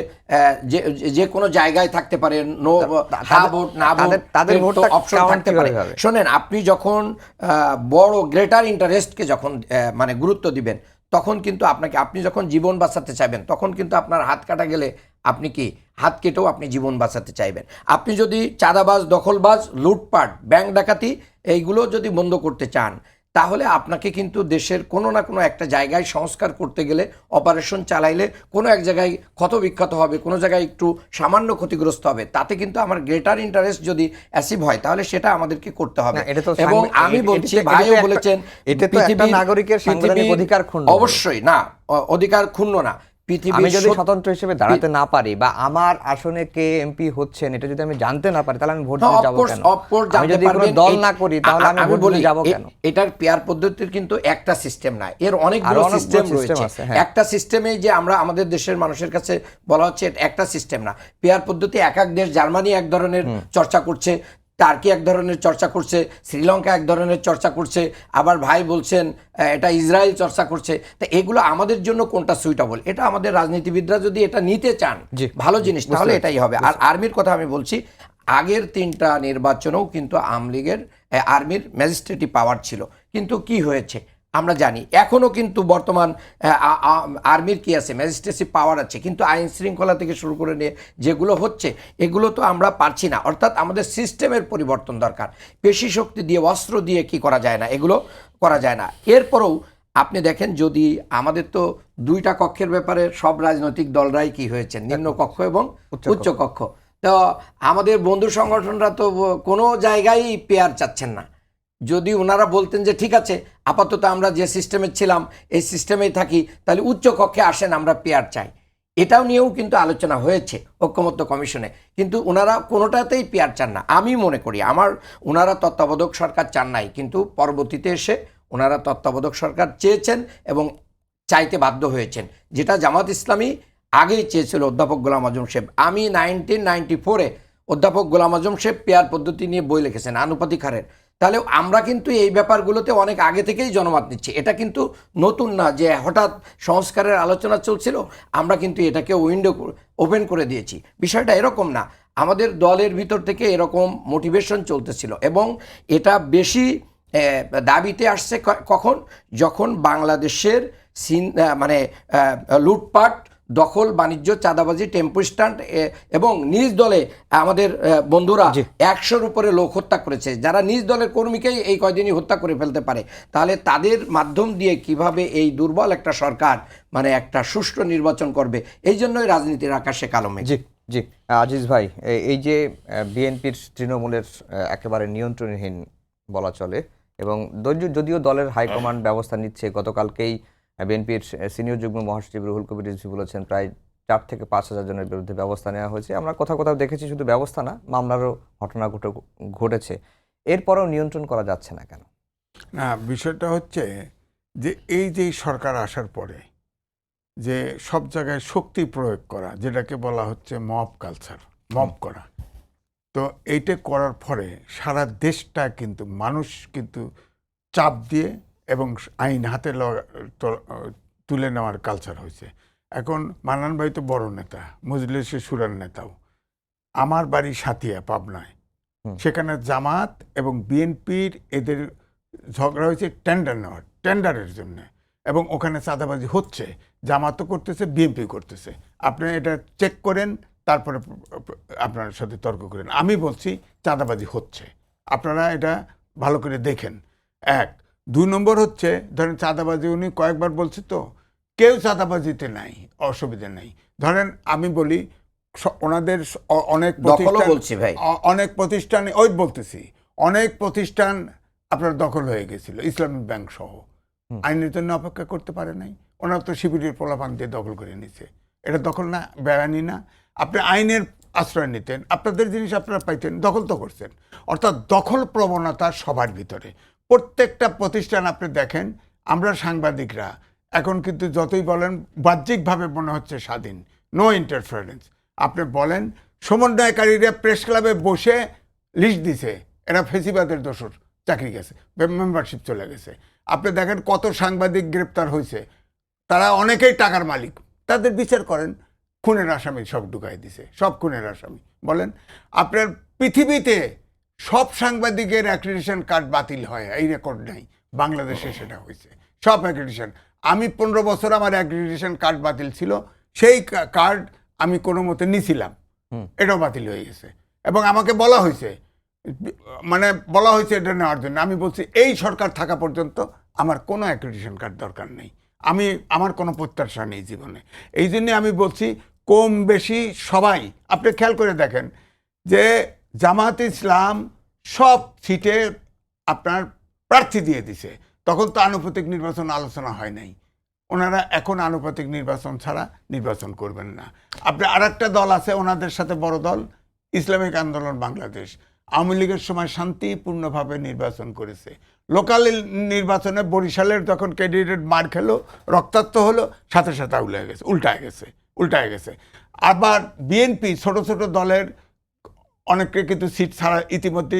যে কোনো জায়গায় থাকতে পারে, নো ভোট না ভোট, তাদের ভোটটা অপশন থাকতে পারে। শোনেন, আপনি যখন বড় গ্রেটার ইন্টারেস্টকে যখন মানে গুরুত্ব দিবেন, তখন কিন্তু আপনি যখন জীবন বাঁচাতে চাইবেন, তখন কিন্তু আপনার হাত কাটা গেলে আপনি কি হাত কেটেও আপনি জীবন বাঁচাতে চাইবেন। আপনি যদি চাঁদাবাজ, দখলবাজ, লুটপাট, ব্যাংক ডাকাতি এইগুলো যদি বন্ধ করতে চান, তাহলে আপনাকে কিন্তু দেশের কোনো না কোনো একটা জায়গায় সংস্কার করতে গেলে, অপারেশন চালাইলে কোনো এক জায়গায় ক্ষত বিক্ষত হবে, কোনো জায়গায় একটু সামান্য ক্ষতিগ্রস্ত হবে, তাতে কিন্তু আমার গ্রেটার ইন্টারেস্ট যদি অ্যাচিভ হয়, তাহলে সেটা আমাদেরকে করতে হবে। এবং আমি বলছি, ভাইও বলেছেন পৃথিবীর নাগরিকের সাংবিধানিক অধিকার ক্ষুণ্ণ, অবশ্যই না, অধিকার ক্ষুণ্ণ না। আমি যদি স্বতন্ত্র হিসেবে দাঁড়াতে না পারি, বা আমার আসনে কে এমপি হচ্ছেন এটা যদি আমি জানতে না পারি, তাহলে আমি ভোট দিতে যাব কেন? আমি যদি কোনো দল না করি তাহলে আমি ভোট দিতে যাব কেন? এটার পিআর পদ্ধতির কিন্তু একটা সিস্টেম না, এর অনেকগুলো সিস্টেম রয়েছে। একটা সিস্টেমে যে আমরা আমাদের দেশের মানুষের কাছে বলা হচ্ছে একটা সিস্টেম না, পিআর পদ্ধতি এক এক দেশ, জার্মানি এক ধরনের চর্চা করছে, টার্কি এক ধরনের চর্চা করছে, শ্রীলঙ্কা এক ধরনের চর্চা করছে, আবার ভাই বলছেন এটা ইসরায়েল চর্চা করছে। তো এগুলো আমাদের জন্য কোনটা সুইটেবল, এটা আমাদের রাজনীতিবিদরা যদি এটা নিতে চান জি, ভালো জিনিস, বুঝতে তাহলে পেরেছি, এটাই হবে। আর আর্মির কথা আমি বলছি, আগের 3টা নির্বাচনেও কিন্তু আওয়ামী লীগের আর্মির ম্যাজিস্ট্রেটি পাওয়ার ছিল, কিন্তু কি হয়েছে আমরা জানি। এখনও কিন্তু বর্তমান আর্মির কি আছে, ম্যাজিস্ট্রেসি পাওয়ার আছে, কিন্তু আইন শৃঙ্খলা থেকে শুরু করে নিয়ে যেগুলো হচ্ছে এগুলো তো আমরা পারছি না। অর্থাৎ আমাদের সিস্টেমের পরিবর্তন দরকার। পেশি শক্তি দিয়ে, অস্ত্র দিয়ে কি করা যায় না, এগুলো করা যায় না। এরপরেও আপনি দেখেন, যদি আমাদের তো 2টা কক্ষের ব্যাপারে সব রাজনৈতিক দলরাই কি হয়েছে, নিম্ন কক্ষ এবং উচ্চ কক্ষ। তো আমাদের বন্ধু সংগঠনরা তো কোনো জায়গায় পেয়ার চাচ্ছেন না। যদি ওনারা বলতেন যে ঠিক আছে, আপাতত আমরা যে সিস্টেমে ছিলাম এই সিস্টেমেই থাকি, তাহলে উচ্চ কক্ষে আসেন, আমরা পেয়ার চাই, এটাও নিয়েও কিন্তু আলোচনা হয়েছে ঐকমত্য কমিশনে, কিন্তু ওনারা কোনোটাতেই পেয়ার চান না। আমি মনে করি ওনারা তত্ত্বাবধায়ক সরকার চান নাই, কিন্তু পরবর্তীতে এসে ওনারা তত্ত্বাবধায়ক সরকার চেয়েছেন এবং চাইতে বাধ্য হয়েছেন, যেটা জামাত ইসলামী আগেই চেয়েছিল অধ্যাপক গোলাম আজম সাহেব। আমি 1994-এ অধ্যাপক গোলাম আজম সাহেব পেয়ার পদ্ধতি নিয়ে বই লিখেছেন, আনুপাতিক হারের। তাহলে আমরা কিন্তু এই ব্যাপারগুলোতে অনেক আগে থেকেই জনমত নিচ্ছি। এটা কিন্তু নতুন না যে হঠাৎ সংস্কারের আলোচনা চলছিল আমরা কিন্তু এটাকে উইন্ডো ওপেন করে দিয়েছি। বিষয়টা এরকম না, আমাদের দলের ভিতর থেকে এরকম মোটিভেশন চলতেছিল এবং এটা বেশি দাবিতে আসছে কখন, যখন বাংলাদেশের মানে লুটপাট, দখল, বাণিজ্য, চাঁদাবাজি, টেম্পো স্ট্যান্ড এবং নিজ দলে আমাদের বন্ধুরা 100-র উপরে লোক হত্যা করেছে, যারা নিজ দলের কর্মীকেই এই কয়দিনই হত্যা করে ফেলতে পারে। তাহলে তাদের মাধ্যম দিয়ে কিভাবে এই দুর্বল একটা সরকার মানে একটা সুষ্ঠু নির্বাচন করবে, এই জন্যই রাজনীতির আকাশে কালো মেঘ। জি জি, আজিজ ভাই, এই যে বিএনপির তৃণমূলের একেবারে নিয়ন্ত্রণহীন বলা চলে, এবং যদিও দলের হাইকমান্ড ব্যবস্থা নিচ্ছে, গতকালকেই বিএনপির সিনিয়র যুগ্ম মহাসচিব রুহুল কবির রিজভী বলেছেন প্রায় 4 থেকে 5 হাজার জনের বিরুদ্ধে ব্যবস্থা নেওয়া হয়েছে। আমরা কোথাও কোথাও দেখেছি শুধু ব্যবস্থা না, মামলারও ঘটনা ঘটেছে। এরপরেও নিয়ন্ত্রণ করা যাচ্ছে না কেন? না, বিষয়টা হচ্ছে যে এই যে সরকার আসার পরে যে সব জায়গায় শক্তি প্রয়োগ করা, যেটাকে বলা হচ্ছে মব কালচার, মব করা, তো এইটা করার পরে সারা দেশটা কিন্তু মানুষ কিন্তু চাপ দিয়ে এবং আইন হাতে তুলে নেওয়ার কালচার হয়েছে। এখন মান্নান ভাই তো বড় নেতা, মজলিসে শুরার নেতাও। আমার বাড়ি সাথিয়া, পাবনায়, সেখানে জামাত এবং বিএনপির এদের ঝগড়া হয়েছে টেন্ডার নেওয়ার, টেন্ডারের জন্য, এবং ওখানে চাঁদাবাজি হচ্ছে, জামাতও করতেছে, বিএনপি করতেছে। আপনি এটা চেক করেন, তারপরে আপনার সাথে তর্ক করেন। আমি বলছি চাঁদাবাজি হচ্ছে, আপনারা এটা ভালো করে দেখেন। 1, 2 নম্বর হচ্ছে, ধরেন চাঁদাবাজি উনি কয়েকবার বলছে, তো কেউ চাঁদাবাজিতে নাই, অসুবিধা নেই। ধরেন আমি বলি ওনাদের অনেক অনেক প্রতিষ্ঠানে, ওই বলতেছি অনেক প্রতিষ্ঠান আপনার দখল হয়ে গেছিল, ইসলামিক ব্যাংক সহ, আইনের জন্য অপেক্ষা করতে পারে নাই। ওনারা তো শিবিরের পোলাপান দিয়ে দখল করে নিছে। এটা দখল না, বেআইনি না? আপনি আইনের আশ্রয় নিতেন, আপনাদের জিনিস আপনারা পাইতেন, দখল তো করছেন। অর্থাৎ দখল প্রবণতা সবার ভিতরে, প্রত্যেকটা প্রতিষ্ঠান আপনি দেখেন। আমরা সাংবাদিকরা এখন কিন্তু যতই বলেন বাহ্যিকভাবে মনে হচ্ছে স্বাধীন, নো ইন্টারফারেন্স। আপনি বলেন সমন্বয়কারীরা প্রেস ক্লাবে বসে লিস্ট দিছে, এরা ফেসিবাদের দোষর, চাকরি গেছে, মেম্বারশিপ চলে গেছে। আপনি দেখেন কত সাংবাদিক গ্রেপ্তার হয়েছে, তারা অনেকেই টাকার মালিক, তাদের বিচার করেন। খুনের আসামি সব ঢুকাই দিছে, সব খুনের আসামি। বলেন আপনার পৃথিবীতে সব সাংবাদিকের অ্যাক্রিডিটেশন কার্ড বাতিল হয়, এই রেকর্ড নাই, বাংলাদেশে সেটা হয়েছে, সব অ্যাক্রিডিটেশন। আমি 15 বছর আমার অ্যাক্রিডিটেশন কার্ড বাতিল ছিল, সেই কার্ড আমি কোনো মতে নিছিলাম, এটাও বাতিল হয়ে গেছে। এবং আমাকে বলা হয়েছে, বলা হয়েছে এটা নেওয়ার জন্য। আমি বলছি এই সরকার থাকা পর্যন্ত আমার কোনো অ্যাক্রিডিটেশন কার্ড দরকার নেই, আমার কোনো প্রত্যাশা নেই জীবনে। এই জন্যে আমি বলছি কম বেশি সবাই, আপনি খেয়াল করে দেখেন যে জামাত ইসলাম সব সিটে আপনার প্রার্থী দিয়ে দিছে। তখন তো আনুপাতিক নির্বাচন আলোচনা হয় নাই। ওনারা এখন আনুপাতিক নির্বাচন ছাড়া নির্বাচন করবেন না। আপনি আরেকটা দল আছে ওনাদের সাথে বড় দল, ইসলামিক আন্দোলন বাংলাদেশ, আওয়ামী লীগের সময় শান্তিপূর্ণভাবে নির্বাচন করেছে। লোকাল নির্বাচনে বরিশালের যখন ক্যান্ডিডেট মার খেলো, রক্তাক্ত হলো, সাথে সাথে উল্টায় গেছে। আবার বিএনপি ছোট ছোট দলের অনেককে কিন্তু সিট ছাড়া ইতিমধ্যে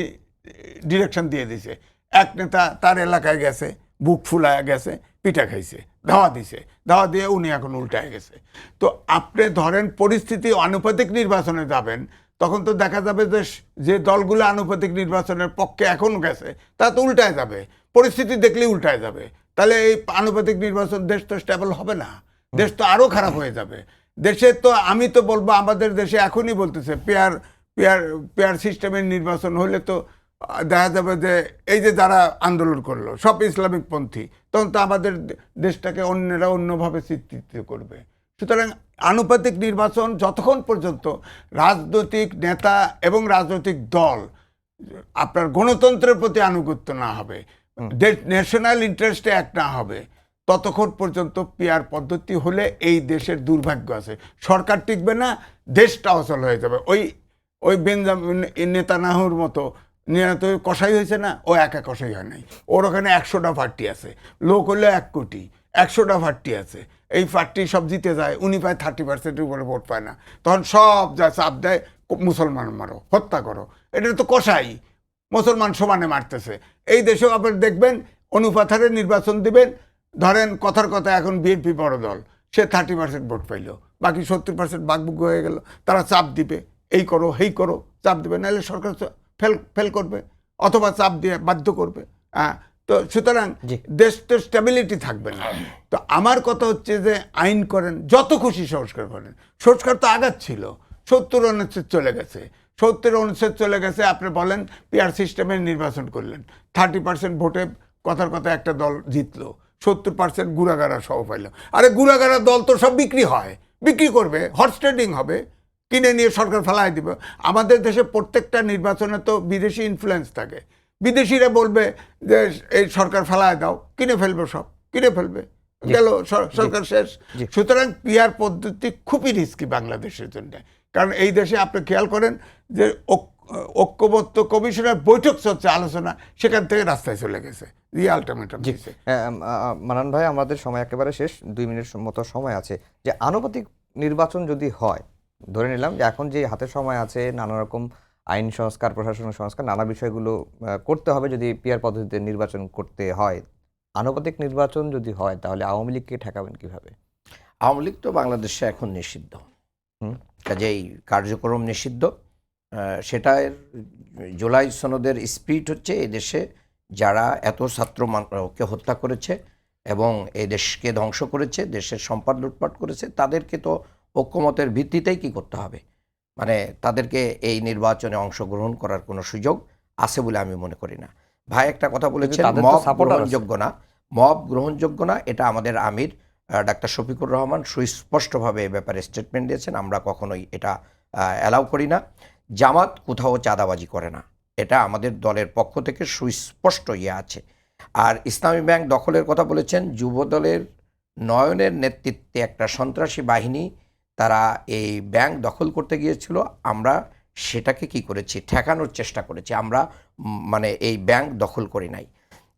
ডিরেকশন দিয়ে দিছে। এক নেতা তার এলাকায় গেছে, বুক ফুলায় গেছে, পিঠা খাইছে, ধাওয়া দিছে, ধাওয়া দিয়ে উনি এখন উল্টায় গেছে। তো আপনি ধরেন পরিস্থিতি আনুপাতিক নির্বাচনে যাবেন, তখন তো দেখা যাবে যে দলগুলো আনুপাতিক নির্বাচনের পক্ষে এখন গেছে তা তো উল্টায় যাবে, পরিস্থিতি দেখলেই উল্টায় যাবে। তাহলে এই আনুপাতিক নির্বাচন দেশ তো স্টেবল হবে না, দেশ তো আরও খারাপ হয়ে যাবে। দেশে তো আমি তো বলবো আমাদের দেশে এখনই বলতেছে পেয়ার পেয়ার পেয়ার সিস্টেমের নির্বাচন হলে তো দেখা যাবে যে এই যে যারা আন্দোলন করলো সব ইসলামিক পন্থী, তখন তো আমাদের দেশটাকে অন্যরা অন্যভাবে চিত্রিত করবে। সুতরাং আনুপাতিক নির্বাচন যতক্ষণ পর্যন্ত রাজনৈতিক নেতা এবং রাজনৈতিক দল আপনার গণতন্ত্রের প্রতি আনুগত্য না হবে, ন্যাশনাল ইন্টারেস্টে এক না হবে, ততক্ষণ পর্যন্ত পিয়ার পদ্ধতি হলে এই দেশের দুর্ভাগ্য আছে, সরকার টিকবে না, দেশটা অচল হয়ে যাবে। ওই বেঞ্জামিন নেতানিয়াহুর মতো কষাই হয়েছে না, ও একা কষাই হয় নাই, ওর ওখানে 100টা পার্টি আছে, লোক হলো 1 কোটি, 100টা পার্টি আছে, এই পার্টি সব জিতে যায়, উনি পায় 30%-এর উপরে ভোট পায় না, তখন সব যা চাপ দেয় মুসলমান মারো, হত্যা করো, এটা তো কষাই, মুসলমান সমানে মারতেছে। এই দেশেও আপনার দেখবেন অনুপাত হারে নির্বাচন দিবেন, ধরেন কথার কথা এখন বিএনপি বড় দল, সে 30% ভোট পাইল, বাকি 70% বাকবুক হয়ে গেল, তারা চাপ দিবে, এই করো হেই করো, চাপ দিবে, নাহলে সরকার ফেল করবে অথবা চাপ দিয়ে বাধ্য করবে। হ্যাঁ, তো সুতরাং দেশ তো স্টেবিলিটি থাকবে না। তো আমার কথা হচ্ছে যে আইন করেন, যত খুশি সংস্কার করেন, সংস্কার তো আগাচ্ছিল, 70 অনুচ্ছেদ চলে গেছে, 70 অনুচ্ছেদ চলে গেছে, আপনি বলেন পিআর সিস্টেমের নির্বাচন করলেন, 30% ভোটে কথার কথা একটা দল জিতলো, 70% গুড়াগাড়া সহ পাইল। আরে গুড়াগাড়া দল তো সব বিক্রি হয়, বিক্রি করবে, হর্স ট্রেডিং হবে, কিনে নিয়ে সরকার ফেলাই দিবে। আমাদের দেশে প্রত্যেকটা নির্বাচনে তো বিদেশি ইনফ্লুয়েন্স থাকে, বিদেশিরা বলবে যে এই সরকার ফেলায় দাও, কিনে ফেলবে, সব কিনে ফেলবে, গেল সরকার শেষ। সুতরাং পিআর পদ্ধতি খুবই রিস্কি বাংলাদেশের জন্য। কারণ এই দেশে আপনি খেয়াল করেন যে ঐক্যবদ্ধ কমিশনের বৈঠক চলছে, আলোচনা, সেখান থেকে রাস্তায় চলে গেছে, দিয়ে আলটিমেটাম দিয়েছে। মানান ভাই, আমাদের সময় একেবারে শেষ, 2 মিনিট মতো সময় আছে। যে আনুপাতিক নির্বাচন যদি হয়, ধরে নিলাম যে এখন যে হাতে সময় আছে, নানা রকম আইন সংস্কার, প্রশাসনিক সংস্কার, নানা বিষয়গুলো করতে হবে যদি পিআর পদ্ধতিতে নির্বাচন করতে হয়। আনুপাতিক নির্বাচন যদি হয়, তাহলে আওয়ামী লীগকে ঠেকাবেন কিভাবে? আওয়ামী লীগ তো বাংলাদেশে এখন নিষিদ্ধ, কাজেই কার্যক্রম নিষিদ্ধ। সেটার জুলাই সনদের স্পিরিট হচ্ছে এই দেশে যারা এত ছাত্রকে হত্যা করেছে এবং এই দেশকে ধ্বংস করেছে, দেশের সম্পদ লুটপাট করেছে, তাদেরকে তো ঐক্যমতের ভিত্তিতেই কি করতে হবে, মানে তাদেরকে এই নির্বাচনে অংশগ্রহণ করার কোনো সুযোগ আছে বলে আমি মনে করি না। ভাই একটা কথা বলেছেন, মব গ্রহণযোগ্য না, মব গ্রহণযোগ্য না, এটা আমাদের আমির ডাক্তার শফিকুর রহমান সুস্পষ্টভাবে এ ব্যাপারে স্টেটমেন্ট দিয়েছেন, আমরা কখনোই এটা অ্যালাউ করি না। জামাত কোথাও চাঁদাবাজি করে না, এটা আমাদের দলের পক্ষ থেকে সুস্পষ্ট আছে। আর ইসলামী ব্যাংক দখলের কথা বলেছেন, যুবদলের নয়নের নেতৃত্বে একটা সন্ত্রাসী বাহিনী তারা এই ব্যাংক দখল করতে গিয়েছিল, আমরা সেটাকে কি করেছি, ঠেকানোর চেষ্টা করেছি, আমরা মানে এই ব্যাংক দখল করি নাই।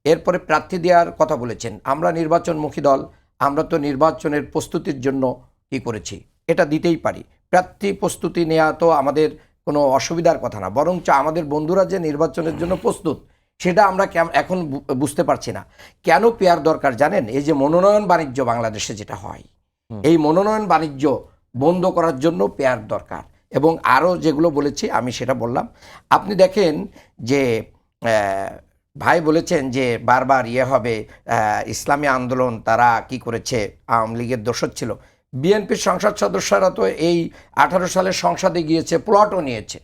এরপরে প্রার্থী দেওয়ার কথা বলেছেন, আমরা নির্বাচনমুখী দল, আমরা তো নির্বাচনের প্রস্তুতির জন্য কি করেছি, এটা দিতেই পারি, প্রার্থী প্রস্তুতি নেওয়া তো আমাদের কোনো অসুবিধার কথা না, বরঞ্চ আমাদের বন্ধুরা যে নির্বাচনের জন্য প্রস্তুত সেটা আমরা এখন বুঝতে পারছি না। কেন পেয়ার দরকার জানেন? এই যে মনোনয়ন বাণিজ্য বাংলাদেশে যেটা হয়, এই মনোনয়ন বাণিজ্য বন্ধ করার জন্য পেয়ার দরকার। এবং আরও যেগুলো বলেছি আমি সেটা বললাম। আপনি দেখেন যে ভাই বলেছেন যে বারবার হবে ইসলামী আন্দোলন তারা কি করেছে, আওয়ামী লীগের দোষর ছিল। বিএনপির সংসদ সদস্যরা তো এই 18 সালে সংসদে গিয়েছে, প্লটও নিয়েছে,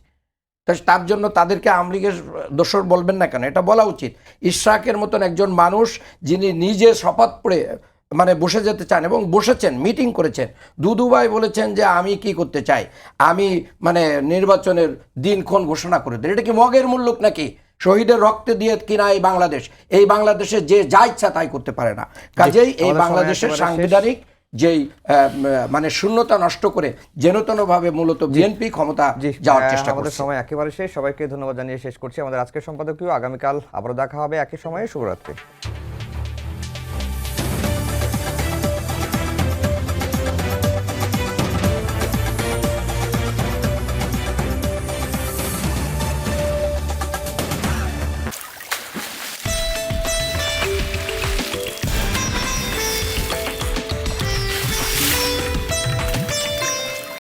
তার জন্য তাদেরকে আওয়ামী লীগের দোষর বলবেন না কেন? এটা বলা উচিত। ইশরাকের মতন একজন মানুষ যিনি নিজে শপথ পড়ে মানে বসে যেতে চান এবং বসেছেন, মিটিং করেছেন, দুদুভাই বলেছেন যে আমি কি করতে চাই, আমি মানে নির্বাচনের দিনক্ষণ ঘোষণা করে দেন। এটা কি মগের মূল্য নাকি? শহীদের রক্তে দিয়ে কিনা এই বাংলাদেশ, এই বাংলাদেশে যে যা ইচ্ছা তাই করতে পারে না। কাজেই এই বাংলাদেশের সাংবিধানিক যেই মানে শূন্যতা নষ্ট করে যেনতনভাবে মূলত বিএনপি ক্ষমতা যাওয়ার চেষ্টা করছে। আমাদের সময় একেবারে শেষ, সবাইকে ধন্যবাদ জানিয়ে শেষ করছি আমাদের আজকের সম্পাদকীয়। আগামীকাল আবারও দেখা হবে একই সময়ে। শুভরাত্রি।